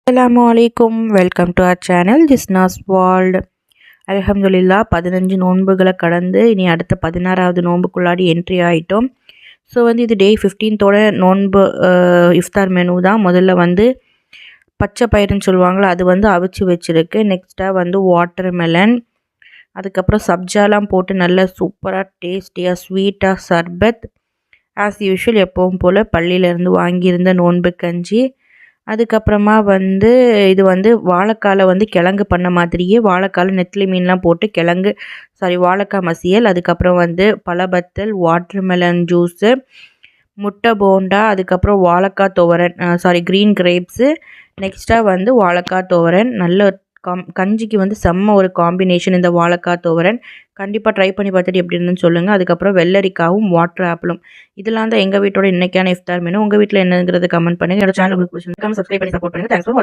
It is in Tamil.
Assalamualaikum. Welcome to our channel Jisna's World. அல்ஹம்துலில்லாஹ் 15 நோன்புகளை கடந்து இனி அடுத்த 16வது நோன்புக்குள்ளாடி என்ட்ரி ஆகிட்டோம். ஸோ இது டே 15தோட நோன்பு இஃப்தார் மெனு தான். முதல்ல பச்சை பயிறுன்னு சொல்லுவாங்களோ அது அவிச்சு வச்சுருக்கு. நெக்ஸ்ட்டாக வாட்டர்மெலன், அதுக்கப்புறம் சப்ஜாலாம் போட்டு நல்ல சூப்பராக டேஸ்டியாக ஸ்வீட்டாக சர்பத். ஆஸ் யூஷுவல் எப்பவும் போல் பள்ளியிலேருந்து வாங்கியிருந்த நோன்பு கஞ்சி. அதுக்கப்புறமா இது வாழைக்கால கிழங்கு பண்ண மாதிரியே வாழைக்கால நெத்திலி மீன்லாம் போட்டு வாழைக்காய் மசியல். அதுக்கப்புறம் பழபத்தல், வாட்டர்மெலன் ஜூஸு, முட்டை போண்டா, அதுக்கப்புறம் வாழைக்காய் துவரன், க்ரீன் கிரேப்ஸு. நெக்ஸ்ட்டாக வாழைக்காய் துவரன். நல்ல கஞ்சிக்கு செம்ம ஒரு காம்பினேஷன் இந்த வாழைக்காய் துவரன். கண்டிப்பாக ட்ரை பண்ணி பார்த்துட்டு எப்படி இருந்துன்னு சொல்லுங்கள். அதுக்கப்புறம் வெள்ளரிக்காவும் வாட்டர் ஆப்பிளும். இதெல்லாம் தான் எங்கள் வீட்டோட இன்றைக்கான இஃப்தார் மெனு. உங்கள் வீட்டில் என்னங்கிறது கமெண்ட் பண்ணுங்கள். என்னோட சேனல் உங்களுக்கு பிடிச்சிருந்தா சப்ஸ்கிரைப் பண்ணி சப்போர்ட் பண்ணுங்கள். தேங்க்ஸ் ஃபார் வாட்சிங்.